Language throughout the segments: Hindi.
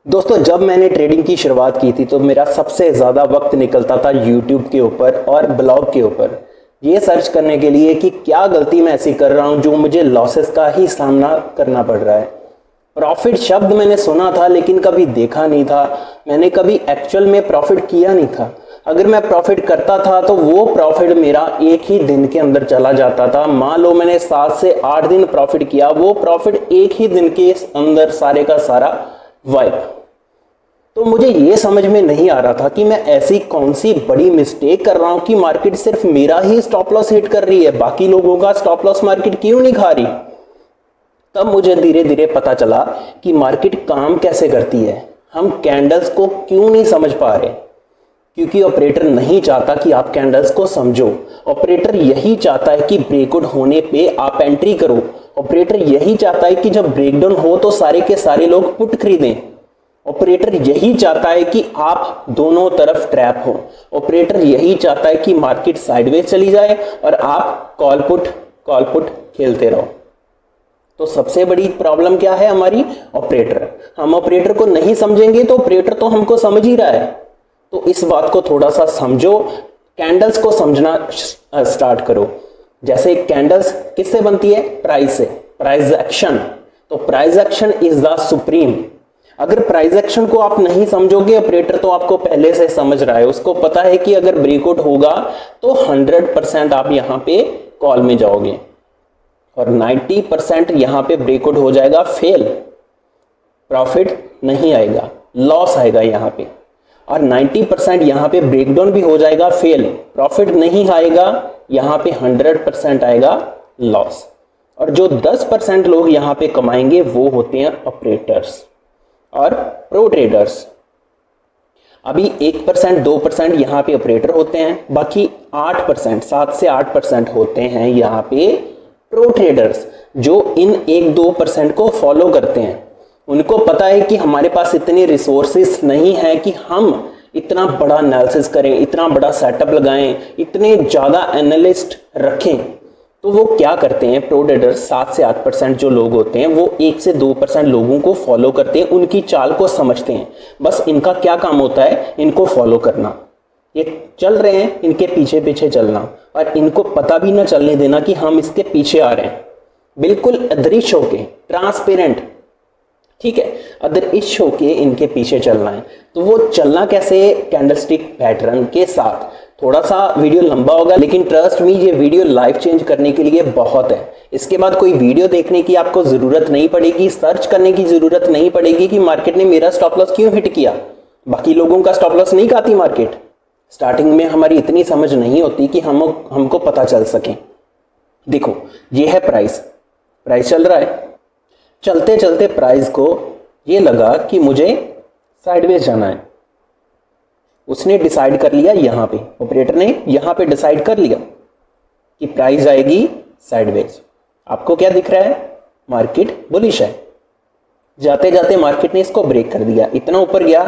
दोस्तों, जब मैंने ट्रेडिंग की शुरुआत की थी तो मेरा सबसे ज़्यादा वक्त निकलता था यूट्यूब के ऊपर और ब्लॉग के ऊपर, ये सर्च करने के लिए कि क्या गलती मैं ऐसी कर रहा हूँ जो मुझे लॉसेस का ही सामना करना पड़ रहा है। प्रॉफिट शब्द मैंने सुना था लेकिन कभी देखा नहीं था। मैंने कभी एक्चुअल में प्रॉफिट किया नहीं था। अगर मैं प्रॉफिट करता था तो वो प्रॉफिट मेरा एक ही दिन के अंदर चला जाता था। मान लो मैंने 7 से 8 दिन प्रॉफिट किया, वो प्रॉफिट एक ही दिन के अंदर सारे का सारा वाइप। तो मुझे ये समझ में नहीं आ रहा था कि मैं ऐसी कौन सी बड़ी मिस्टेक कर रहा हूं कि मार्केट सिर्फ मेरा ही स्टॉप लॉस हिट कर रही है, बाकी लोगों का स्टॉप लॉस मार्केट क्यों नहीं खा रही। तब मुझे धीरे धीरे पता चला कि मार्केट काम कैसे करती है। हम कैंडल्स को क्यों नहीं समझ पा रहे, क्योंकि ऑपरेटर नहीं चाहता कि आप कैंडल्स को समझो। ऑपरेटर यही चाहता है कि ब्रेकआउट होने पे आप एंट्री करो। ऑपरेटर यही चाहता है कि जब ब्रेकडाउन हो तो सारे के सारे लोग पुट खरीदें। ऑपरेटर यही चाहता है कि आप दोनों तरफ ट्रैप हो। ऑपरेटर यही चाहता है कि मार्केट साइडवेज चली जाए और आप कॉल पुट खेलते रहो। तो सबसे बड़ी प्रॉब्लम क्या है हमारी? ऑपरेटर। हम ऑपरेटर को नहीं समझेंगे तो ऑपरेटर तो हमको समझ ही रहा है। तो इस बात को थोड़ा सा समझो, कैंडल्स को समझना स्टार्ट करो। जैसे कैंडल्स किससे बनती है? प्राइस से। Price action. तो price action is the supreme. अगर प्राइस एक्शन को आप नहीं समझोगे, ऑपरेटर तो आपको पहले से समझ रहा है। उसको पता है कि अगर ब्रेकआउट होगा तो 100% आप यहां पे कॉल में जाओगे और 90% यहां पे ब्रेकआउट हो जाएगा फेल, प्रॉफिट नहीं आएगा, लॉस आएगा यहां पे। और 90% यहां पे ब्रेकडाउन भी हो जाएगा फेल, प्रॉफिट नहीं आएगा, यहां पे 100% आएगा लॉस। और जो 10% लोग यहां पे कमाएंगे वो होते हैं ऑपरेटर्स और प्रो ट्रेडर्स। अभी 1% 2% यहां पे ऑपरेटर होते हैं, बाकी 8%, 7 से 8% होते हैं यहां पे प्रो ट्रेडर्स, जो इन 1-2% को फॉलो करते हैं। उनको पता है कि हमारे पास इतने रिसोर्सेस नहीं है कि हम इतना बड़ा एनालिसिस करें, इतना बड़ा सेटअप लगाएं, इतने ज़्यादा एनालिस्ट रखें। तो वो क्या करते हैं? प्रो ट्रेडर्स 7 से 8% जो लोग होते हैं वो 1 से 2% लोगों को फॉलो करते हैं, उनकी चाल को समझते हैं। बस इनका क्या काम होता है? इनको फॉलो करना। ये चल रहे हैं, इनके पीछे पीछे चलना और इनको पता भी ना चलने देना कि हम इसके पीछे आ रहे हैं। बिल्कुल अदृश्य होके, ट्रांसपेरेंट, ठीक है, अदृश्य होके इनके पीछे चलना है। तो वो चलना कैसे? कैंडलस्टिक पैटर्न के साथ। थोड़ा सा वीडियो लंबा होगा लेकिन ट्रस्ट मी, ये वीडियो लाइफ चेंज करने के लिए बहुत है। इसके बाद कोई वीडियो देखने की आपको जरूरत नहीं पड़ेगी, सर्च करने की जरूरत नहीं पड़ेगी कि मार्केट ने मेरा स्टॉप लॉस क्यों हिट किया। बाकी लोगों का स्टॉप लॉस नहीं खाती मार्केट। स्टार्टिंग में हमारी इतनी समझ नहीं होती कि हमको पता चल सके। देखो, ये है प्राइस चल रहा है। चलते चलते प्राइस को ये लगा कि मुझे साइडवेज जाना है। उसने डिसाइड कर लिया यहां पे, ऑपरेटर ने यहां पे डिसाइड कर लिया कि प्राइस आएगी साइडवेज। आपको क्या दिख रहा है? मार्केट बुलिश है। जाते जाते मार्केट ने इसको ब्रेक कर दिया, इतना ऊपर गया।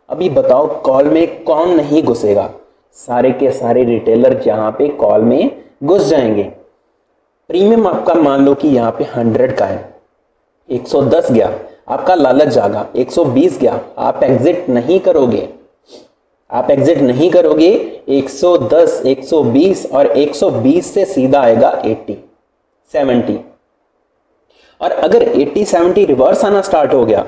अभी बताओ कॉल में कौन नहीं घुसेगा? सारे के सारे रिटेलर यहां पे कॉल में घुस जाएंगे। प्रीमियम आपका मान लो कि यहां पे 100 का है, 110 गया, आपका लालच जागा, 120 गया, आप एग्जिट नहीं करोगे। 110, 120 और 120 से सीधा आएगा 80, 70। और अगर 80, 70 रिवर्स आना स्टार्ट हो गया,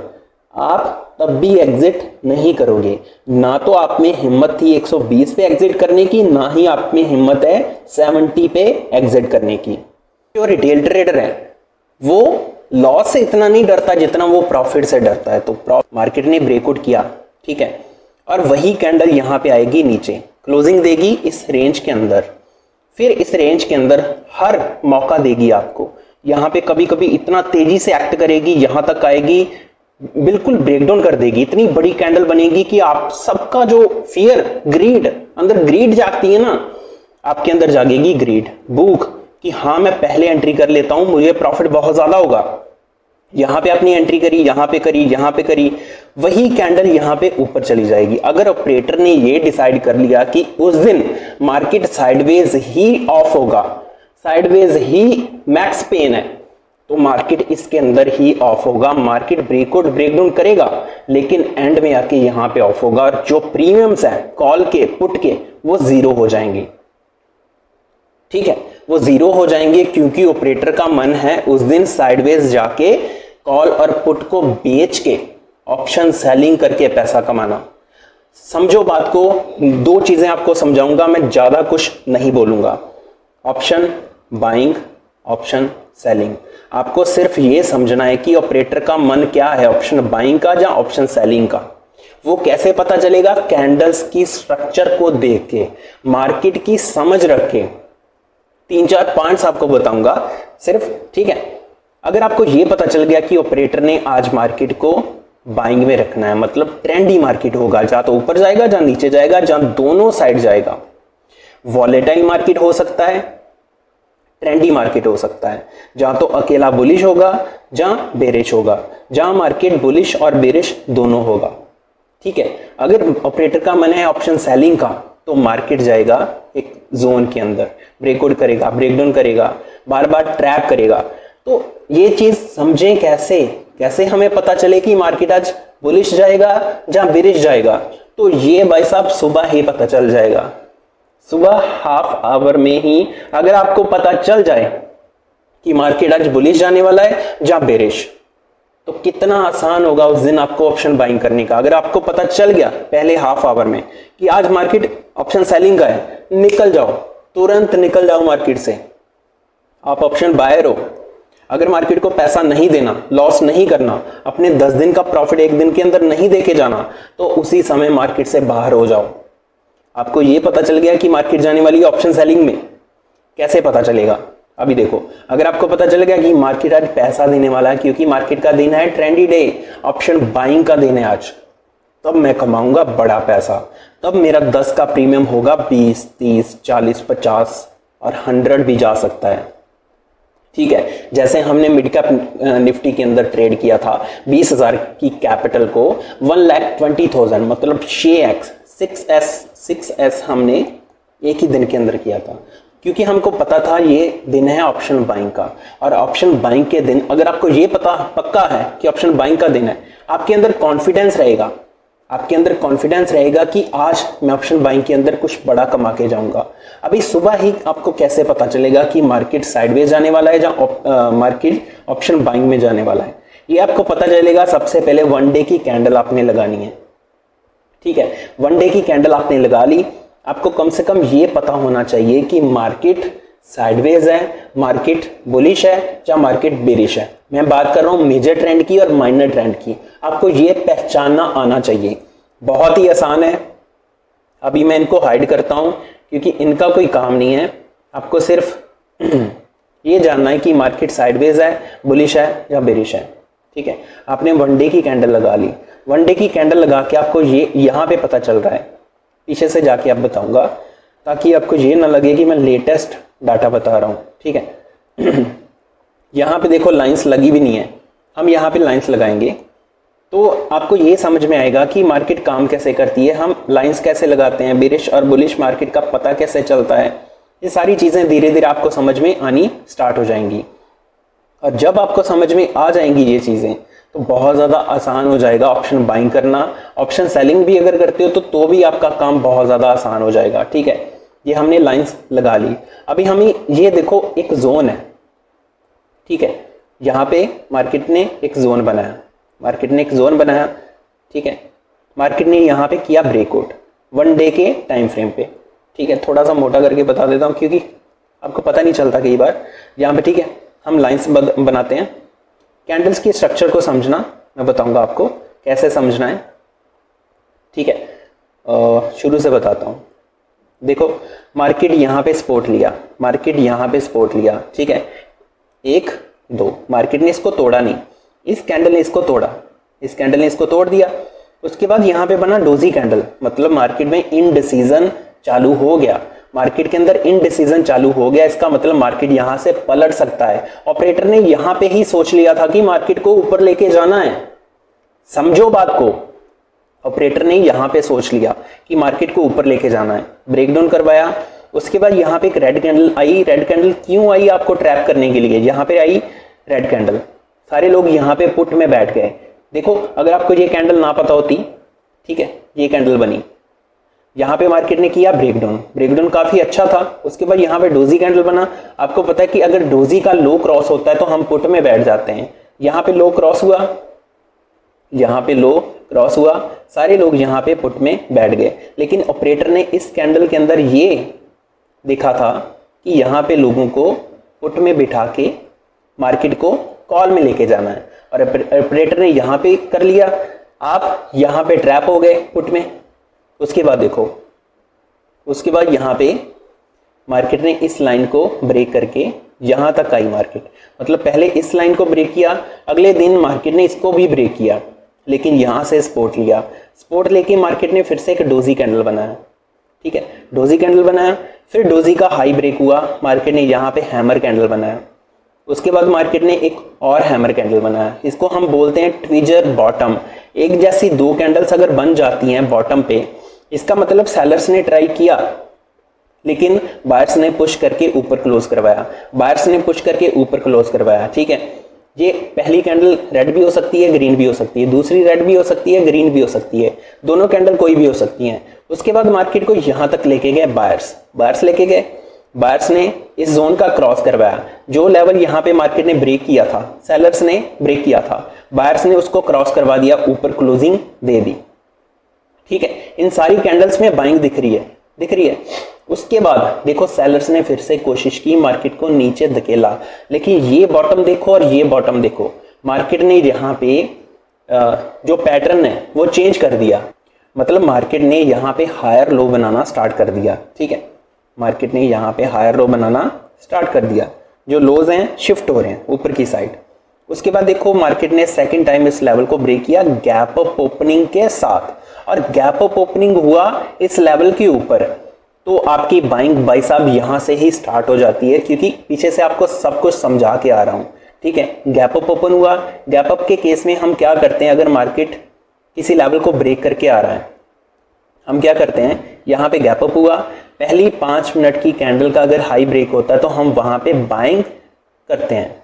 आप तब भी एग्जिट नहीं करोगे। ना तो आप में हिम्मत थी 120 पे एग्जिट करने की, ना ही आप में हिम्मत है 70 पे एग्जिट करने की। जो रिटेल ट्रेडर है वो लॉस से इतना नहीं डरता जितना वो प्रॉफिट से डरता है। तो मार्केट ने ब्रेकआउट किया, ठीक है, और वही कैंडल यहां पे आएगी नीचे, क्लोजिंग देगी इस रेंज के अंदर। फिर इस रेंज के अंदर हर मौका देगी आपको। यहां पे कभी कभी इतना तेजी से एक्ट करेगी, यहां तक आएगी, बिल्कुल ब्रेकडाउन कर देगी। इतनी बड़ी कैंडल बनेगी कि आप सबका जो फियर, ग्रीड, अंदर ग्रीड जागती है ना, आपके अंदर जागेगी ग्रीड, भूख कि हाँ मैं पहले एंट्री कर लेता हूं, मुझे प्रॉफिट बहुत ज्यादा होगा। यहां पे अपनी एंट्री करी, यहां पे करी, यहां पे करी, वही कैंडल यहां पे ऊपर चली जाएगी। अगर ऑपरेटर ने ये डिसाइड कर लिया कि उस दिन मार्केट साइडवेज ही ऑफ होगा, साइडवेज ही मैक्स पेन है, तो मार्केट इसके अंदर ही ऑफ होगा। मार्केट ब्रेकआउट ब्रेकडाउन करेगा लेकिन एंड में आके यहां पे ऑफ होगा और जो प्रीमियम्स है कॉल के पुट के वो जीरो हो जाएंगे। ठीक है, वो जीरो हो जाएंगे क्योंकि ऑपरेटर का मन है उस दिन साइडवेज जाके कॉल और पुट को बेच के ऑप्शन सेलिंग करके पैसा कमाना। समझो बात को, दो चीजें आपको समझाऊंगा, मैं ज्यादा कुछ नहीं बोलूंगा। Option buying, option selling. आपको सिर्फ ये समझना है कि ऑपरेटर का मन क्या है, ऑप्शन बाइंग का या ऑप्शन सेलिंग का। वो कैसे पता चलेगा? कैंडल्स की स्ट्रक्चर को देख के, मार्केट की समझ रख के। 3-4 पॉइंट्स आपको बताऊंगा सिर्फ। ठीक है, अगर आपको ये पता चल गया कि ऑपरेटर ने आज मार्केट को बाइंग में रखना है, मतलब ट्रेंडी मार्केट होगा, जहां तो ऊपर जाएगा जहां नीचे जाएगा, जहां दोनों साइड जाएगा। वॉलेटाइल मार्केट हो सकता है, ट्रेंडी मार्केट हो सकता है, जहां तो अकेला बुलिश होगा जहां बेरिश होगा, जहां मार्केट बुलिश और बेरिश दोनों होगा। ठीक है, अगर ऑपरेटर का मन है ऑप्शन सेलिंग का तो मार्केट जाएगा एक जोन के अंदर, ब्रेकआउट करेगा, ब्रेकडाउन करेगा, बार बार ट्रैप करेगा। तो ये चीज समझें कैसे हमें पता चले कि मार्केट आज बुलिश जाएगा या बेरिश जाएगा। तो ये भाई साहब सुबह ही पता चल जाएगा। सुबह हाफ आवर में ही अगर आपको पता चल जाए कि मार्केट आज बुलिश जाने वाला है या बेरिश, तो कितना आसान होगा उस दिन आपको ऑप्शन बाइंग करने का। अगर आपको पता चल गया पहले हाफ आवर में कि आज मार्केट ऑप्शन सेलिंग का है, निकल जाओ, तुरंत निकल जाओ मार्केट से। आप ऑप्शन बायर हो। अगर मार्केट को पैसा नहीं देना, लॉस नहीं करना, अपने 10 दिन का प्रॉफिट एक दिन के अंदर नहीं देके जाना, तो उसी समय मार्केट से बाहर हो जाओ। आपको यह पता चल गया कि मार्केट जाने वाली है ऑप्शन सेलिंग में, कैसे पता चलेगा? अभी देखो, अगर आपको पता चल गया कि मार्केट आज पैसा देने वाला है क्योंकि मार्केट का दिन है ट्रेंडी डे, ऑप्शन बाइंग का दिन है आज, तब मैं कमाऊंगा बड़ा पैसा। तब मेरा 10 का प्रीमियम होगा 20, 30, 40, 50 और 100 भी जा सकता है। ठीक है, जैसे हमने मिड कैप निफ्टी के अंदर ट्रेड किया था 20,000 की कैपिटल को 1,20,000 मतलब 6x हमने एक ही दिन के अंदर किया था, क्योंकि हमको पता था ये दिन है ऑप्शन बाइंग का। और ऑप्शन बाइंग के दिन अगर आपको ये पता पक्का है कि ऑप्शन बाइंग का दिन है, आपके अंदर कॉन्फिडेंस रहेगा, कि आज मैं ऑप्शन बाइंग के अंदर कुछ बड़ा कमा के जाऊंगा। अभी सुबह ही आपको कैसे पता चलेगा कि मार्केट साइडवेज जाने वाला है या मार्केट ऑप्शन बाइंग में जाने वाला है? ये आपको पता चलेगा सबसे पहले 1 डे की कैंडल आपने लगानी है। ठीक है, 1 डे की कैंडल आपने लगा ली, आपको कम से कम ये पता होना चाहिए कि मार्केट साइडवेज है, मार्केट बुलिश है या मार्केट बेरिश है। मैं बात कर रहा हूं मेजर ट्रेंड की और माइनर ट्रेंड की। आपको ये पहचानना आना चाहिए। बहुत ही आसान है। अभी मैं इनको हाइड करता हूं क्योंकि इनका कोई काम नहीं है। आपको सिर्फ ये जानना है कि मार्केट साइडवेज है, बुलिश है या बेरिश है। ठीक है, आपने 1 डे की कैंडल लगा ली। 1 डे की कैंडल लगा के आपको ये यहां पे पता चल रहा है, पीछे से जाके आप बताऊंगा ताकि आपको ये ना लगे कि मैं लेटेस्ट डाटा बता रहा हूं। ठीक है यहां पे देखो लाइंस लगी भी नहीं है, हम यहां पे लाइंस लगाएंगे तो आपको ये समझ में आएगा कि मार्केट काम कैसे करती है, हम लाइंस कैसे लगाते हैं, बेरिश और बुलिश मार्केट का पता कैसे चलता है। ये सारी चीजें धीरे धीरे आपको समझ में आनी स्टार्ट हो जाएंगी। और जब आपको समझ में आ जाएंगी ये चीजें तो बहुत ज्यादा आसान हो जाएगा ऑप्शन बाइंग करना। ऑप्शन सेलिंग भी अगर करते हो तो भी आपका काम बहुत ज्यादा आसान हो जाएगा। ठीक है, ये हमने लाइंस लगा ली। अभी हमें ये देखो एक जोन है। ठीक है, यहाँ पे मार्केट ने एक जोन बनाया, ठीक है, मार्केट ने यहाँ पे किया ब्रेकआउट 1 डे के टाइम फ्रेम पे। ठीक है, थोड़ा सा मोटा करके बता देता हूँ क्योंकि आपको पता नहीं चलता कई बार यहाँ पे। ठीक है, हम लाइंस बनाते हैं। कैंडल्स की स्ट्रक्चर को समझना मैं बताऊंगा आपको कैसे समझना है। ठीक है, शुरू से बताता हूं। देखो, मार्केट यहां पे सपोर्ट लिया, ठीक है, 1, 2, मार्केट ने इसको तोड़ा नहीं, इस कैंडल ने इसको तोड़ दिया। उसके बाद यहां पे बना डोजी कैंडल, मतलब मार्केट में इनडिसीजन चालू हो गया, मार्केट के अंदर इनडिसीजन चालू हो गया। इसका मतलब मार्केट यहां से पलट सकता है। ऑपरेटर ने यहां पे ही सोच लिया था कि मार्केट को ऊपर लेके जाना है। समझो बात को, ऑपरेटर ने यहां पे सोच लिया कि मार्केट को ऊपर लेके जाना है, ब्रेकडाउन करवाया। उसके बाद यहां पे एक रेड कैंडल आई। रेड कैंडल क्यों आई? आपको ट्रैप करने के लिए। यहां पे आई रेड कैंडल, सारे लोग यहाँ पे पुट में बैठ गए। देखो अगर आपको ये कैंडल ना पता होती, ठीक है, ये कैंडल बनी, यहाँ पे मार्केट ने किया ब्रेकडाउन काफी अच्छा था, उसके बाद यहाँ पे डोजी कैंडल बना। आपको पता है कि अगर डोजी का लो क्रॉस होता है तो हम पुट में बैठ जाते हैं। यहाँ पे लो क्रॉस हुआ, यहाँ पे लो क्रॉस हुआ, सारे लोग यहाँ पे पुट में बैठ गए। लेकिन ऑपरेटर ने इस कैंडल के अंदर ये देखा था कि यहाँ पे लोगों को पुट में बिठा के मार्केट को कॉल में लेके जाना है, और ऑपरेटर ने यहाँ पे कर लिया। आप यहाँ पे ट्रैप हो गए पुट में। उसके बाद देखो, उसके बाद यहाँ पे मार्केट ने इस लाइन को ब्रेक करके यहाँ तक आई मार्केट, मतलब पहले इस लाइन को ब्रेक किया, अगले दिन मार्केट ने इसको भी ब्रेक किया, लेकिन यहाँ से सपोर्ट लिया। सपोर्ट लेके मार्केट ने फिर से एक डोजी कैंडल बनाया, ठीक है, डोजी कैंडल बनाया, फिर डोजी का हाई ब्रेक हुआ, मार्केट ने यहाँ पे हैमर कैंडल बनाया। उसके बाद मार्केट ने एक और हैमर कैंडल बनाया, इसको हम बोलते हैं ट्विजर बॉटम। एक जैसी दो कैंडल्स अगर बन जाती हैं बॉटम पे, इसका मतलब सेलर्स ने ट्राई किया लेकिन बायर्स ने पुश करके ऊपर क्लोज करवाया, बायर्स ने पुश करके ऊपर क्लोज करवाया, ठीक है। ये पहली कैंडल रेड भी हो सकती है, ग्रीन भी हो सकती है, दूसरी रेड भी हो सकती है, ग्रीन भी हो सकती है, दोनों कैंडल कोई भी हो सकती हैं। उसके बाद मार्केट को यहां तक लेके गए बायर्स लेके गए, बायर्स ने इस जोन का क्रॉस करवाया, जो लेवल यहाँ पे मार्केट ने ब्रेक किया था, सेलर्स ने ब्रेक किया था, बायर्स ने उसको क्रॉस करवा दिया, ऊपर क्लोजिंग दे दी, ठीक है। इन सारी कैंडल्स में बाइंग दिख रही है। उसके बाद देखो सेलर्स ने फिर से कोशिश की मार्केट को नीचे धकेला, लेकिन ये बॉटम देखो और ये बॉटम देखो, मार्केट ने यहाँ पे जो पैटर्न है वो चेंज कर दिया, मतलब मार्केट ने यहाँ पे हायर लो बनाना स्टार्ट कर दिया, ठीक है। मार्केट ने यहाँ पे हायर लो बनाना स्टार्ट कर दिया, जो लोज हैं शिफ्ट हो रहे हैं ऊपर की साइड। उसके बाद देखो मार्केट ने सेकंड टाइम इस लेवल को ब्रेक किया गैप अप ओपनिंग के साथ, और गैप अप ओपनिंग हुआ इस लेवल के ऊपर, तो आपकी बाइंग भाई साहब यहाँ से ही स्टार्ट हो जाती है, क्योंकि पीछे से आपको सब कुछ समझा के आ रहा हूँ, ठीक है। गैप अप ओपन हुआ, गैप अप के केस में हम क्या करते हैं, अगर मार्केट किसी लेवल को ब्रेक करके आ रहा है, हम क्या करते हैं, यहाँ पे गैप अप हुआ, पहली 5 मिनट की कैंडल का अगर हाई ब्रेक होता है तो हम वहां पे बाइंग करते हैं।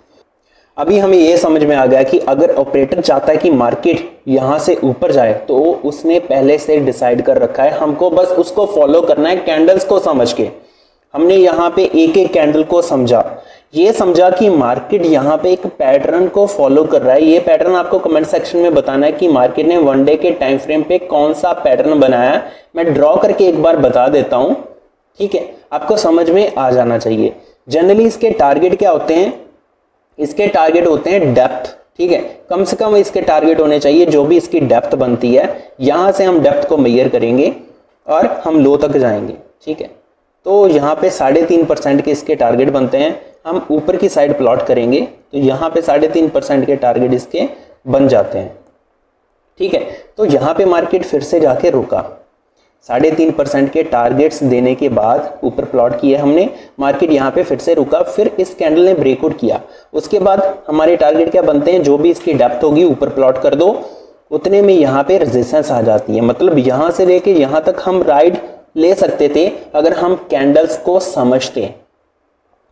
अभी हमें यह समझ में आ गया कि अगर ऑपरेटर चाहता है कि मार्केट यहां से ऊपर जाए तो उसने पहले से डिसाइड कर रखा है, हमको बस उसको फॉलो करना है कैंडल्स को समझ के। हमने यहाँ पे एक एक कैंडल को समझा, ये समझा कि मार्केट यहाँ पे एक पैटर्न को फॉलो कर रहा है। ये पैटर्न आपको कमेंट सेक्शन में बताना है कि मार्केट ने 1 डे के टाइम फ्रेम पे कौन सा पैटर्न बनाया है। मैं ड्रॉ करके एक बार बता देता हूं, ठीक है, आपको समझ में आ जाना चाहिए। जनरली इसके टारगेट क्या होते हैं, इसके टारगेट होते हैं डेप्थ, ठीक है, कम से कम इसके टारगेट होने चाहिए जो भी इसकी डेप्थ बनती है, यहां से हम डेप्थ को मेजर करेंगे और हम लो तक जाएंगे, ठीक है। तो यहाँ पे 3.5% के इसके टारगेट बनते हैं। हम ऊपर की साइड प्लॉट करेंगे तो यहाँ पे 3.5% के टारगेट इसके बन जाते हैं, ठीक है। तो यहाँ पे मार्केट फिर से जाके रुका, 3.5% के टारगेट्स देने के बाद ऊपर प्लॉट किए हमने, मार्केट यहाँ पे फिर से रुका, फिर इस कैंडल ने ब्रेकआउट किया। उसके बाद हमारे टारगेट क्या बनते हैं, जो भी इसकी डेप्थ होगी ऊपर प्लॉट कर दो, उतने में यहाँ पे रेजिस्टेंस आ जाती है। मतलब यहाँ से लेके यहाँ तक हम राइड ले सकते थे अगर हम कैंडल्स को समझते।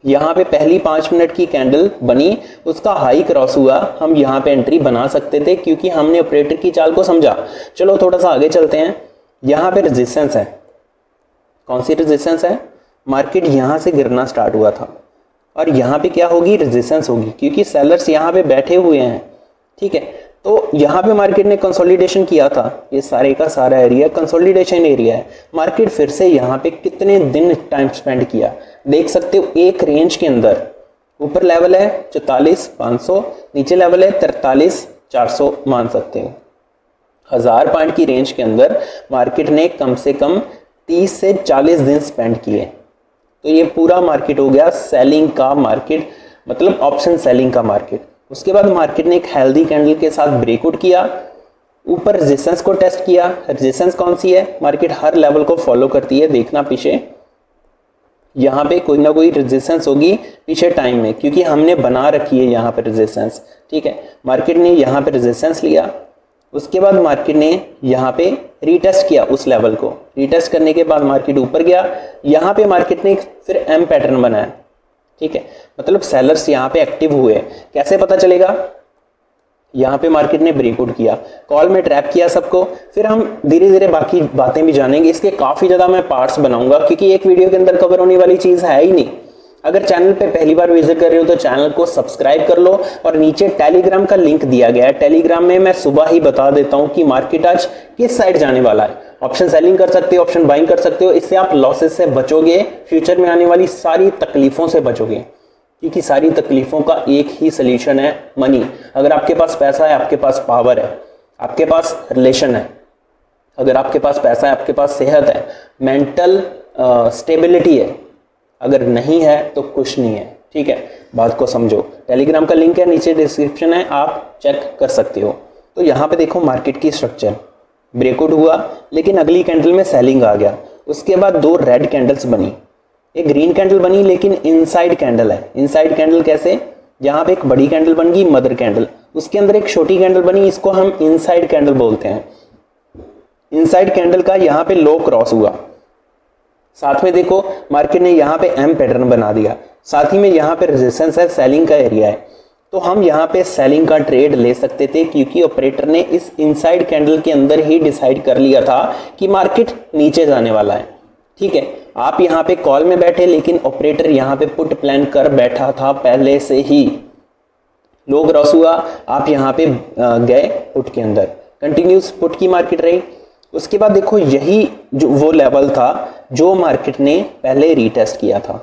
यहाँ पे पहली 5 मिनट की कैंडल बनी, उसका हाई क्रॉस हुआ, हम यहाँ पे एंट्री बना सकते थे क्योंकि हमने ऑपरेटर की चाल को समझा। चलो थोड़ा सा आगे चलते हैं। यहाँ पे रेजिस्टेंस है, कौन सी रेजिस्टेंस है, मार्केट यहाँ से गिरना स्टार्ट हुआ था और यहाँ पे क्या होगी, रेजिस्टेंस होगी, क्योंकि सेलर्स यहाँ पे बैठे हुए हैं, ठीक है। तो यहाँ पे मार्केट ने कंसोलिडेशन किया था, ये सारे का सारा एरिया कंसोलिडेशन एरिया है। मार्केट फिर से यहाँ पे कितने दिन टाइम स्पेंड किया देख सकते हो, एक रेंज के अंदर ऊपर लेवल है 44,500, नीचे लेवल है 43,400, मान सकते हो 1000 पॉइंट की रेंज के अंदर मार्केट ने कम से कम 30 से 40 दिन स्पेंड किए। तो ये पूरा मार्केट हो गया सेलिंग का मार्केट, मतलब ऑप्शन सेलिंग का मार्केट। उसके बाद मार्केट ने एक हेल्दी कैंडल के साथ ब्रेकआउट किया, ऊपर रेजिस्टेंस को टेस्ट किया। रेजिस्टेंस कौन सी है, मार्केट हर लेवल को फॉलो करती है, देखना पीछे यहाँ पे कोई ना कोई रेजिस्टेंस होगी पीछे टाइम में, क्योंकि हमने बना रखी है यहाँ पे रेजिस्टेंस, ठीक है। मार्केट ने यहाँ पे रेजिस्टेंस लिया, उसके बाद मार्केट ने यहाँ पे रीटेस्ट किया उस लेवल को, रीटेस्ट करने के बाद मार्केट ऊपर गया। यहाँ पे मार्केट ने फिर एम पैटर्न बनाया, ठीक है, मतलब सेलर्स यहाँ पे एक्टिव हुए। कैसे पता चलेगा? यहाँ पे मार्केट ने ब्रेकआउट किया, कॉल में ट्रैप किया सबको, फिर हम धीरे धीरे बाकी बातें भी जानेंगे। इसके काफी ज्यादा मैं पार्ट्स बनाऊंगा क्योंकि एक वीडियो के अंदर कवर होने वाली चीज है ही नहीं। अगर चैनल पे पहली बार विजिट कर रहे हो तो चैनल को सब्सक्राइब कर लो और नीचे टेलीग्राम का लिंक दिया गया है। टेलीग्राम में मैं सुबह ही बता देता हूं कि मार्केट आज किस साइड जाने वाला है। ऑप्शन सेलिंग कर सकते हो, ऑप्शन बाइंग कर सकते हो। इससे आप लॉसेस से बचोगे, फ्यूचर में आने वाली सारी तकलीफों से बचोगे, क्योंकि सारी तकलीफों का एक ही सोल्यूशन है, मनी। अगर आपके पास पैसा है, आपके पास पावर है, आपके पास रिलेशन है, अगर आपके पास पैसा है, आपके पास सेहत है, मेंटल स्टेबिलिटी है, अगर नहीं है तो कुछ नहीं है। ठीक है, बात को समझो। टेलीग्राम का लिंक है नीचे डिस्क्रिप्शन है, आप चेक कर सकते हो। तो यहाँ पे देखो मार्केट की स्ट्रक्चर, ब्रेकआउट हुआ लेकिन अगली कैंडल में सेलिंग आ गया। उसके बाद दो रेड कैंडल्स बनी, एक ग्रीन कैंडल बनी लेकिन इनसाइड कैंडल है। इनसाइड कैंडल कैसे? यहाँ पे एक बड़ी कैंडल बन गई, मदर कैंडल, उसके अंदर एक छोटी कैंडल बनी, इसको हम इनसाइड कैंडल बोलते हैं। इनसाइड कैंडल का यहाँ पे लो क्रॉस हुआ, साथ में देखो मार्केट ने यहाँ पे एम पैटर्न बना दिया, साथ ही में यहाँ पे रेजिस्टेंस है, सेलिंग का एरिया है। तो हम यहाँ पे सेलिंग का ट्रेड ले सकते थे क्योंकि ऑपरेटर ने इस इनसाइड कैंडल के अंदर ही डिसाइड कर लिया था कि मार्केट नीचे जाने वाला है। ठीक है, आप यहाँ पे कॉल में बैठे लेकिन ऑपरेटर यहाँ पे पुट प्लान कर बैठा था पहले से ही। लो क्रॉस हुआ, आप यहाँ पे गए पुट के अंदर, कंटिन्यूस पुट की मार्केट रही। उसके बाद देखो यही जो वो लेवल था जो मार्केट ने पहले रीटेस्ट किया था।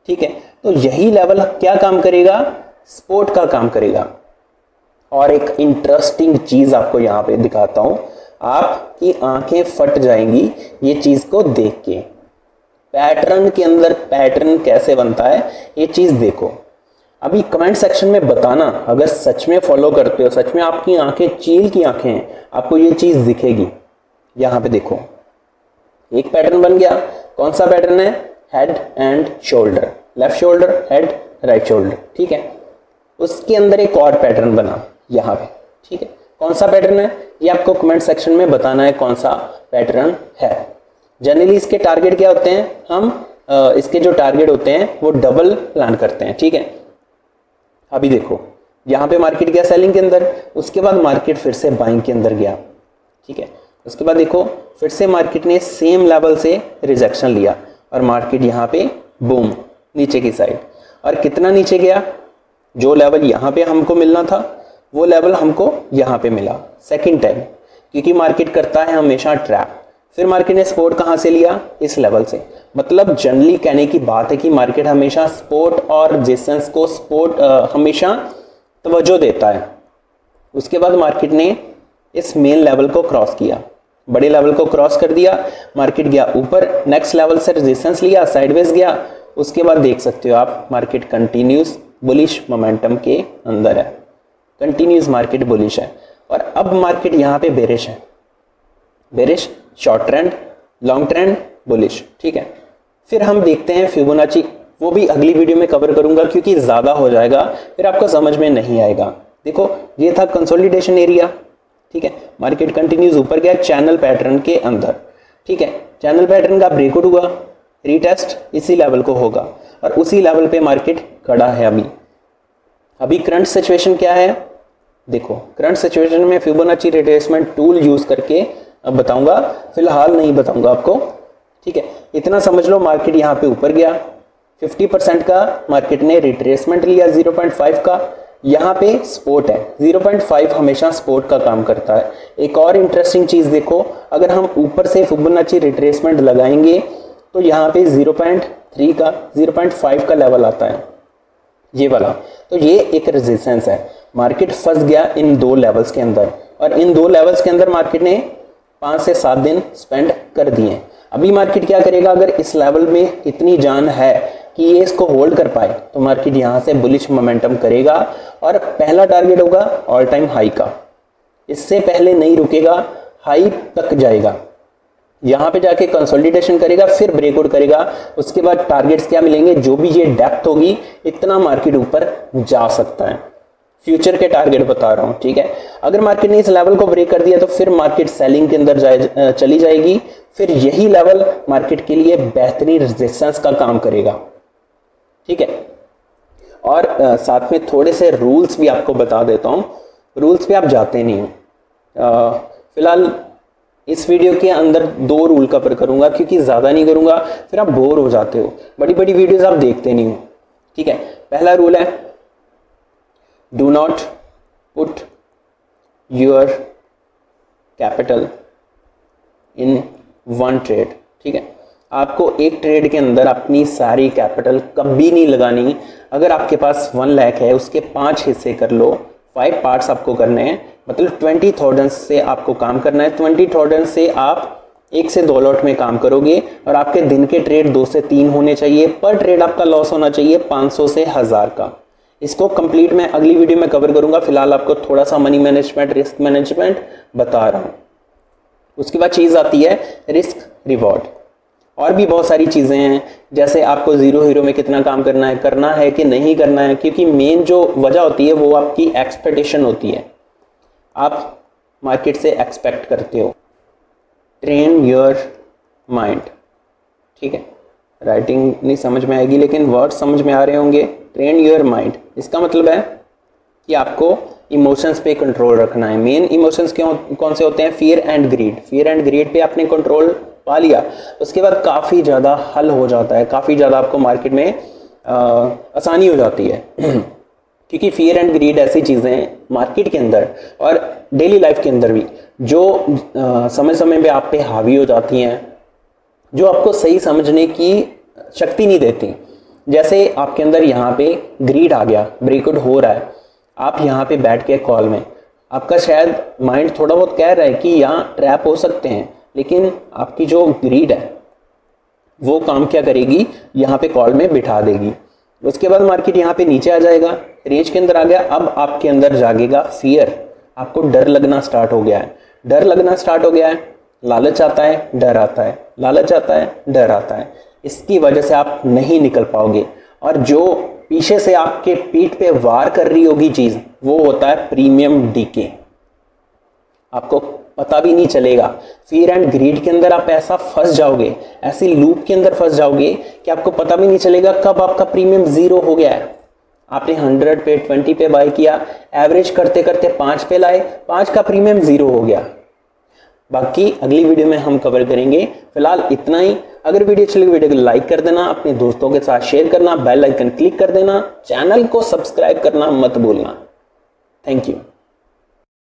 ठीक है, तो यही लेवल क्या काम करेगा? सपोर्ट का काम करेगा। और एक इंटरेस्टिंग चीज आपको यहाँ पे दिखाता हूं, आपकी आंखें फट जाएंगी ये चीज को देख के। पैटर्न के अंदर पैटर्न कैसे बनता है ये चीज देखो। अभी कमेंट सेक्शन में बताना, अगर सच में फॉलो करते हो, सच में आपकी आंखें चील की आंखें हैं, आपको ये चीज दिखेगी। यहां पे देखो एक पैटर्न बन गया। कौन सा पैटर्न है? Head and shoulder, left shoulder, head, right shoulder. ठीक है, उसके अंदर एक और पैटर्न बना यहाँ पे। ठीक है, कौन सा पैटर्न है ये आपको कमेंट सेक्शन में बताना है, कौन सा पैटर्न है। जनरली इसके टारगेट क्या होते हैं? हम इसके जो टारगेट होते हैं वो डबल प्लान करते हैं। ठीक है, अभी देखो यहाँ पे मार्केट गया सेलिंग के अंदर, उसके बाद मार्केट फिर से बाइंग के अंदर गया। ठीक है, उसके बाद देखो फिर से मार्केट ने सेम लेवल से रिजेक्शन लिया और मार्केट यहाँ पे बूम नीचे की साइड। और कितना नीचे गया? जो लेवल यहाँ पे हमको मिलना था वो लेवल हमको यहाँ पे मिला सेकंड टाइम, क्योंकि मार्केट करता है हमेशा ट्रैप। फिर मार्केट ने सपोर्ट कहाँ से लिया? इस लेवल से। मतलब जनरली कहने की बात है कि मार्केट हमेशा सपोर्ट और रेजिस्टेंस को हमेशा तवज्जो देता है। उसके बाद मार्केट ने इस मेन लेवल को क्रॉस किया, बड़े लेवल को क्रॉस कर दिया, मार्केट गया ऊपर, नेक्स्ट लेवल से रेजिस्टेंस लिया, साइडवेज गया। उसके बाद देख सकते हो आप मार्केट कंटिन्यूस बुलिश मोमेंटम के अंदर है, कंटिन्यूस मार्केट बुलिश है। और अब मार्केट यहाँ पे बेरिश है, bearish, short trend, long trend, bullish. ठीक है, फिर हम देखते हैं फिबोनाची, वो भी अगली वीडियो में कवर करूंगा क्योंकि ज्यादा हो जाएगा, फिर आपको समझ में नहीं आएगा। देखो ये था कंसोलिडेशन एरिया। ठीक है, मार्केट कंटिन्यूस ऊपर गया चैनल पैटर्न के अंदर। ठीक है, चैनल पैटर्न का ब्रेकआउट हुआ, रीटेस्ट इसी लेवल को होगा और उसी लेवल पे मार्केट खड़ा है। अभी करंट सिचुएशन क्या है? देखो करंट सिचुएशन में फिबोनाची रिट्रेसमेंट टूल यूज करके अब बताऊंगा, फिलहाल नहीं बताऊंगा आपको। ठीक है, इतना समझ लो मार्केट यहाँ पे ऊपर गया, 50% का मार्केट ने रिट्रेसमेंट लिया 0.5 का, यहाँ पे सपोर्ट है। 0.5 हमेशा सपोर्ट का काम करता है। एक और इंटरेस्टिंग चीज देखो, अगर हम ऊपर से फिबोनाची रिट्रेसमेंट लगाएंगे तो यहाँ पे 0.3 का 0.5 का लेवल आता है, ये वाला। तो ये एक रेजिस्टेंस है। मार्केट फंस गया इन दो लेवल्स के अंदर और इन दो लेवल्स के अंदर मार्केट ने 5 से 7 दिन स्पेंड कर दिए। अभी मार्केट क्या करेगा? अगर इस लेवल में इतनी जान है कि ये इसको होल्ड कर पाए तो मार्केट यहाँ से बुलिश मोमेंटम करेगा और पहला टारगेट होगा ऑल टाइम हाई का। इससे पहले नहीं रुकेगा, हाई तक जाएगा, यहाँ पे जाके कंसोलिडेशन करेगा, फिर ब्रेकआउट करेगा। उसके बाद टारगेट्स क्या मिलेंगे? जो भी ये डेप्थ होगी इतना मार्केट ऊपर जा सकता है। फ्यूचर के टारगेट बता रहा हूँ। ठीक है, अगर मार्केट ने इस लेवल को ब्रेक कर दिया तो फिर मार्केट सेलिंग के अंदर चली जाएगी। फिर यही लेवल मार्केट के लिए बेहतरीन रेजिस्टेंस का काम करेगा। ठीक है, और साथ में थोड़े से रूल्स भी आपको बता देता हूँ। रूल्स पे आप जाते नहीं हो। फिलहाल इस वीडियो के अंदर 2 रूल कवर करूंगा, क्योंकि ज़्यादा नहीं करूंगा फिर आप बोर हो जाते हो, बड़ी बड़ी वीडियोस आप देखते नहीं हो। ठीक है, पहला रूल है, do not put your capital in one trade. ठीक है, आपको एक ट्रेड के अंदर अपनी सारी कैपिटल कभी नहीं लगानी। अगर आपके पास 1 लाख है, उसके 5 हिस्से कर लो, 5 पार्ट्स आपको करने हैं, मतलब 20,000 से आपको काम करना है। 20,000 से आप 1 से 2 लॉट में काम करोगे और आपके दिन के ट्रेड 2 से 3 होने चाहिए। पर ट्रेड आपका लॉस होना चाहिए 500 से 1000 का। इसको कंप्लीट मैं अगली वीडियो में कवर करूंगा। फिलहाल आपको थोड़ा सा मनी मैनेजमेंट, रिस्क मैनेजमेंट बता रहा हूं। उसके बाद चीज़ आती है रिस्क रिवॉर्ड। और भी बहुत सारी चीज़ें हैं, जैसे आपको ज़ीरो हीरो में कितना काम करना है कि नहीं करना है, क्योंकि मेन जो वजह होती है वो आपकी एक्सपेक्टेशन होती है। आप मार्केट से एक्सपेक्ट करते हो। Train your mind. ठीक है, राइटिंग नहीं समझ में आएगी लेकिन वर्ड समझ में आ रहे होंगे। ट्रेन योर माइंड, इसका मतलब है कि आपको इमोशंस पे कंट्रोल रखना है। मेन इमोशंस कौन से होते हैं? Fear and greed. Fear and greed पे आपने कंट्रोल पा लिया, उसके बाद काफ़ी ज़्यादा हल हो जाता है, काफ़ी ज़्यादा आपको मार्केट में आसानी हो जाती है। क्योंकि फियर एंड ग्रीड ऐसी चीज़ें हैं मार्केट के अंदर और डेली लाइफ के अंदर भी, जो समय समय पे आप पे हावी हो जाती हैं, जो आपको सही समझने की शक्ति नहीं देती। जैसे आपके अंदर यहाँ पे ग्रीड आ गया, ब्रेकआउट हो रहा है, आप यहाँ पे बैठ के कॉल में, आपका शायद माइंड थोड़ा बहुत कह रहा है कि यहाँ ट्रैप हो सकते हैं, लेकिन आपकी जो ग्रीड है वो काम क्या करेगी? यहाँ पे कॉल में बिठा देगी। उसके बाद मार्केट यहाँ पे नीचे आ जाएगा, रेंज के अंदर आ गया। अब आपके अंदर जागेगा फियर, आपको डर लगना स्टार्ट हो गया है। डर लगना स्टार्ट हो गया है, लालच आता है, डर आता है, लालच आता है, डर आता है। इसकी वजह से आप नहीं निकल पाओगे। और जो पीछे से आपके पीठ पे वार कर रही होगी चीज़, वो होता है प्रीमियम डीके। आपको पता भी नहीं चलेगा। फियर एंड ग्रीड के अंदर आप ऐसा फंस जाओगे, ऐसी लूप के अंदर फंस जाओगे कि आपको पता भी नहीं चलेगा कब आपका प्रीमियम 0 हो गया है। आपने 100 पे, 20 पे बाय किया, एवरेज करते करते 5 पे लाए, 5 का प्रीमियम 0 हो गया। बाकी अगली वीडियो में हम कवर करेंगे। फिलहाल इतना ही। अगर वीडियो अच्छी लगी, वीडियो को लाइक कर देना, अपने दोस्तों के साथ शेयर करना, बेल आइकन क्लिक कर देना, चैनल को सब्सक्राइब करना मत भूलना। Thank you.